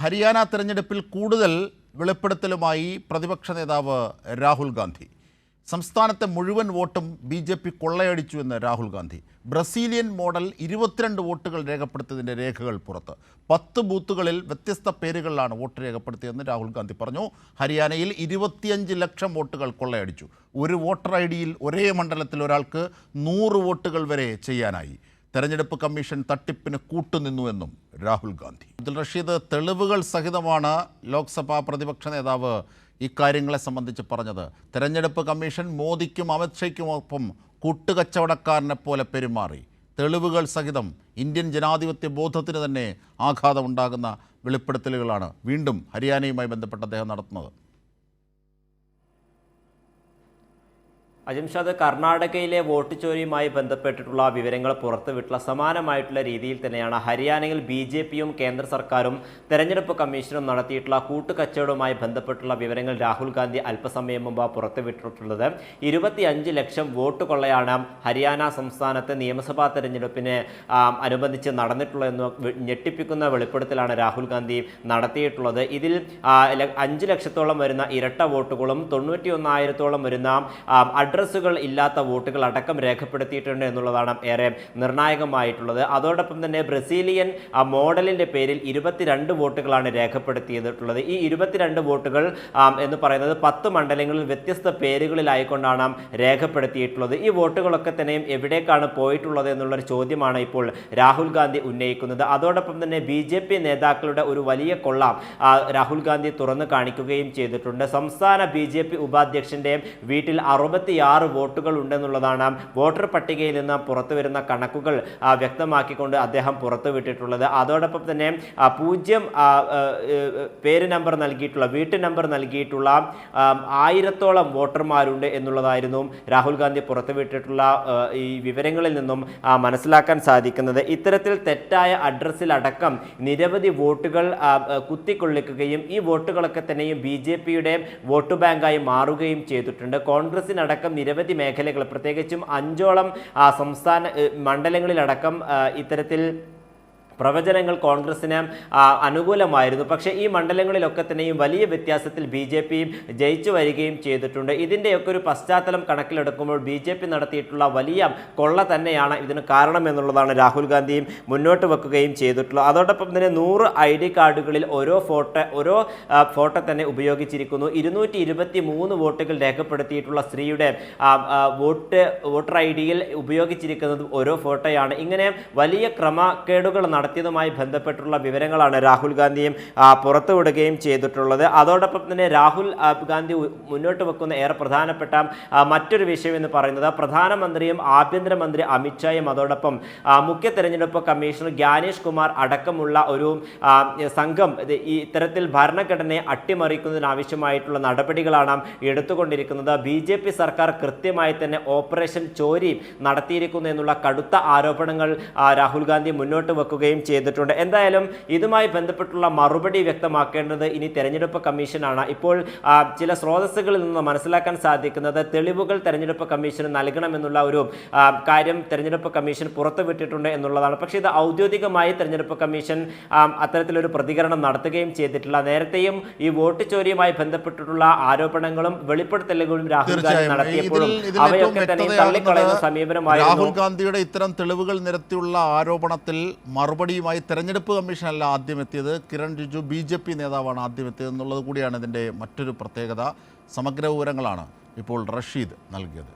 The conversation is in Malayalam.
ഹരിയാന തെരഞ്ഞെടുപ്പിൽ കൂടുതൽ വെളിപ്പെടുത്തലുമായി പ്രതിപക്ഷ നേതാവ് രാഹുൽ ഗാന്ധി. സംസ്ഥാനത്തെ മുഴുവൻ വോട്ടും BJP കൊള്ളയടിച്ചു എന്ന് രാഹുൽ ഗാന്ധി. ബ്രസീലിയൻ മോഡൽ 22 വോട്ടുകൾ രേഖപ്പെടുത്തിയതിൻ്റെ രേഖകൾ പുറത്ത്. 10 ബൂത്തുകളിൽ വ്യത്യസ്ത പേരുകളിലാണ് വോട്ട് രേഖപ്പെടുത്തിയതെന്ന് രാഹുൽ ഗാന്ധി പറഞ്ഞു. ഹരിയാനയിൽ 25 ലക്ഷം വോട്ടുകൾ കൊള്ളയടിച്ചു. ഒരു വോട്ടർ ID-യിൽ ഒരേ മണ്ഡലത്തിൽ ഒരാൾക്ക് 100 വോട്ടുകൾ വരെ ചെയ്യാനായി. തെരഞ്ഞെടുപ്പ് കമ്മീഷൻ തട്ടിപ്പിന് കൂട്ടുനിന്നുവെന്നും രാഹുൽ ഗാന്ധി. അബ്ദുൽ റഷീദ്, തെളിവുകൾ സഹിതമാണ് ലോക്സഭാ പ്രതിപക്ഷ നേതാവ് ഇക്കാര്യങ്ങളെ സംബന്ധിച്ച് പറഞ്ഞത്. തെരഞ്ഞെടുപ്പ് കമ്മീഷൻ മോദിക്കും അമിത് ഷയ്ക്കുമൊപ്പം കൂട്ടുകച്ചവടക്കാരനെ പോലെ പെരുമാറി. തെളിവുകൾ സഹിതം ഇന്ത്യൻ ജനാധിപത്യ ബോധത്തിന് തന്നെ ആഘാതമുണ്ടാകുന്ന വെളിപ്പെടുത്തലുകളാണ് വീണ്ടും ഹരിയാനയുമായി ബന്ധപ്പെട്ട് അദ്ദേഹം നടത്തുന്നത്. അജിംഷാദ്, കർണാടകയിലെ വോട്ട് ചോരിയുമായി ബന്ധപ്പെട്ടിട്ടുള്ള വിവരങ്ങൾ പുറത്തുവിട്ടുള്ള സമാനമായിട്ടുള്ള രീതിയിൽ തന്നെയാണ് ഹരിയാനയിൽ BJPയും കേന്ദ്ര സർക്കാരും തെരഞ്ഞെടുപ്പ് കമ്മീഷനും നടത്തിയിട്ടുള്ള കൂട്ടുകച്ചവടവുമായി ബന്ധപ്പെട്ടുള്ള വിവരങ്ങൾ രാഹുൽ ഗാന്ധി അല്പസമയം മുമ്പ് പുറത്തുവിട്ടിട്ടുള്ളത്. 25 ലക്ഷം വോട്ട് കൊള്ളയാണ് ഹരിയാന സംസ്ഥാനത്തെ നിയമസഭാ തെരഞ്ഞെടുപ്പിന് അനുബന്ധിച്ച് നടന്നിട്ടുള്ളതെന്ന് ഞെട്ടിപ്പിക്കുന്ന വെളിപ്പെടുത്തലാണ് രാഹുൽ ഗാന്ധി നടത്തിയിട്ടുള്ളത്. ഇതിൽ 5 ലക്ഷത്തോളം വരുന്ന ഇരട്ട വോട്ടുകളും 91,000-ഓളം വരുന്ന അഡ്രസ്സുകൾ ഇല്ലാത്ത വോട്ടുകൾ അടക്കം രേഖപ്പെടുത്തിയിട്ടുണ്ട് എന്നുള്ളതാണ് ഏറെ നിർണായകമായിട്ടുള്ളത്. അതോടൊപ്പം തന്നെ ബ്രസീലിയൻ മോഡലിൻ്റെ പേരിൽ 22 വോട്ടുകളാണ് രേഖപ്പെടുത്തിയിട്ടുള്ളത്. ഈ 22 വോട്ടുകൾ എന്ന് പറയുന്നത് 10 മണ്ഡലങ്ങളിൽ വ്യത്യസ്ത പേരുകളിലായിക്കൊണ്ടാണ് രേഖപ്പെടുത്തിയിട്ടുള്ളത്. ഈ വോട്ടുകളൊക്കെ തന്നെയും എവിടേക്കാണ് പോയിട്ടുള്ളത് എന്നുള്ളൊരു ചോദ്യമാണ് ഇപ്പോൾ രാഹുൽ ഗാന്ധി ഉന്നയിക്കുന്നത്. അതോടൊപ്പം തന്നെ BJP നേതാക്കളുടെ ഒരു വലിയ കൊള്ള രാഹുൽ ഗാന്ധി തുറന്നു കാണിക്കുകയും ചെയ്തിട്ടുണ്ട്. സംസ്ഥാന BJP ഉപാധ്യക്ഷൻ്റെ വീട്ടിൽ 66 വോട്ടുകൾ ഉണ്ടെന്നുള്ളതാണ് വോട്ടർ പട്ടികയിൽ നിന്ന് പുറത്തു വരുന്ന കണക്കുകൾ വ്യക്തമാക്കിക്കൊണ്ട് അദ്ദേഹം പുറത്തുവിട്ടിട്ടുള്ളത്. അതോടൊപ്പം തന്നെ 0 പേര് നമ്പർ നൽകിയിട്ടുള്ള വീട്ടു നമ്പർ നൽകിയിട്ടുള്ള 1000-ഓളം വോട്ടർമാരുണ്ട് എന്നുള്ളതായിരുന്നു രാഹുൽ ഗാന്ധി പുറത്തുവിട്ടിട്ടുള്ള ഈ വിവരങ്ങളിൽ നിന്നും മനസ്സിലാക്കാൻ സാധിക്കുന്നത്. ഇത്തരത്തിൽ തെറ്റായ അഡ്രസ്സിലടക്കം നിരവധി വോട്ടുകൾ കുത്തിക്കൊള്ളിക്കുകയും ഈ വോട്ടുകളൊക്കെ തന്നെയും BJPയുടെ വോട്ട് ബാങ്കായി മാറുകയും ചെയ്തിട്ടുണ്ട്. കോൺഗ്രസിനടക്കം നിരവധി മേഖലകൾ, പ്രത്യേകിച്ചും 5ഓളം സംസ്ഥാന മണ്ഡലങ്ങളിലടക്കം ഇത്തരത്തിൽ പ്രവചനങ്ങൾ കോൺഗ്രസിന് അനുകൂലമായിരുന്നു. പക്ഷേ ഈ മണ്ഡലങ്ങളിലൊക്കെ തന്നെയും വലിയ വ്യത്യാസത്തിൽ BJP ജയിച്ചു വരികയും ചെയ്തിട്ടുണ്ട്. ഇതിൻ്റെയൊക്കെ ഒരു പശ്ചാത്തലം കണക്കിലെടുക്കുമ്പോൾ BJP നടത്തിയിട്ടുള്ള വലിയ കൊള്ള തന്നെയാണ് ഇതിന് കാരണമെന്നുള്ളതാണ് രാഹുൽ ഗാന്ധിയും മുന്നോട്ട് വെക്കുകയും ചെയ്തിട്ടുള്ളത്. അതോടൊപ്പം തന്നെ 100 ID കാർഡുകളിൽ ഓരോ ഫോട്ടോ തന്നെ ഉപയോഗിച്ചിരിക്കുന്നു. 223 വോട്ടുകൾ രേഖപ്പെടുത്തിയിട്ടുള്ള സ്ത്രീയുടെ വോട്ടർ ID-യിൽ ഉപയോഗിച്ചിരിക്കുന്നത് ഓരോ ഫോട്ടോയാണ്. ഇങ്ങനെ വലിയ ക്രമക്കേടുകൾ നടത്തിയതുമായി ബന്ധപ്പെട്ടുള്ള വിവരങ്ങളാണ് രാഹുൽ ഗാന്ധിയും പുറത്തുവിടുകയും ചെയ്തിട്ടുള്ളത്. അതോടൊപ്പം തന്നെ രാഹുൽ ഗാന്ധി മുന്നോട്ട് വെക്കുന്ന ഏറെ പ്രധാനപ്പെട്ട മറ്റൊരു വിഷയം എന്ന് പറയുന്നത് പ്രധാനമന്ത്രിയും ആഭ്യന്തരമന്ത്രി അമിത്ഷായും അതോടൊപ്പം മുഖ്യ തെരഞ്ഞെടുപ്പ് കമ്മീഷണർ ജ്ഞാനേഷ് കുമാർ അടക്കമുള്ള ഒരു സംഘം ഈ ഇത്തരത്തിൽ ഭരണഘടനയെ അട്ടിമറിക്കുന്നതിനാവശ്യമായിട്ടുള്ള നടപടികളാണ് എടുത്തുകൊണ്ടിരിക്കുന്നത്. BJP സർക്കാർ കൃത്യമായി തന്നെ ഓപ്പറേഷൻ ചോരി നടത്തിയിരിക്കുന്നു എന്നുള്ള കടുത്ത ആരോപണങ്ങൾ രാഹുൽ ഗാന്ധി മുന്നോട്ട് വെക്കുകയും ചെയ്തിട്ടുണ്ട്. എന്തായാലും ഇതുമായി ബന്ധപ്പെട്ടുള്ള മറുപടി വ്യക്തമാക്കേണ്ടത് ഇനി തെരഞ്ഞെടുപ്പ് കമ്മീഷനാണ്. ഇപ്പോൾ ചില സ്രോതസ്സുകളിൽ നിന്ന് മനസ്സിലാക്കാൻ സാധിക്കുന്നത് തെളിവുകൾ തെരഞ്ഞെടുപ്പ് കമ്മീഷന് നൽകണമെന്നുള്ള ഒരു കാര്യം തെരഞ്ഞെടുപ്പ് കമ്മീഷൻ പുറത്തുവിട്ടിട്ടുണ്ട് എന്നുള്ളതാണ്. പക്ഷേ ഇത് ഔദ്യോഗികമായി തെരഞ്ഞെടുപ്പ് കമ്മീഷൻ അത്തരത്തിലൊരു പ്രതികരണം നടത്തുകയും ചെയ്തിട്ടില്ല. നേരത്തെയും ഈ വോട്ട് ചോരിയുമായി ബന്ധപ്പെട്ടിട്ടുള്ള ആരോപണങ്ങളും വെളിപ്പെടുത്തലുകളും രാഹുൽ ഗാന്ധി നടത്തിയപ്പോഴും അവയൊക്കെ തന്നെ തള്ളിക്കളയുന്ന സമീപനമായിരുന്നു. രാഹുൽ ഗാന്ധിയുടെ ഇത്തരം തെളിവുകൾ നിരത്തിയുള്ള ആരോപണത്തിൽ മറുപടിയുമായി തെരഞ്ഞെടുപ്പ് കമ്മീഷനല്ല ആദ്യം എത്തിയത്, കിരൺ റിജിജു BJP നേതാവാണ് ആദ്യം എത്തിയത് എന്നുള്ളത് കൂടിയാണ് ഇതിൻ്റെ മറ്റൊരു പ്രത്യേകത. സമഗ്ര വിവരങ്ങളാണ് ഇപ്പോൾ റഷീദ് നൽകിയത്.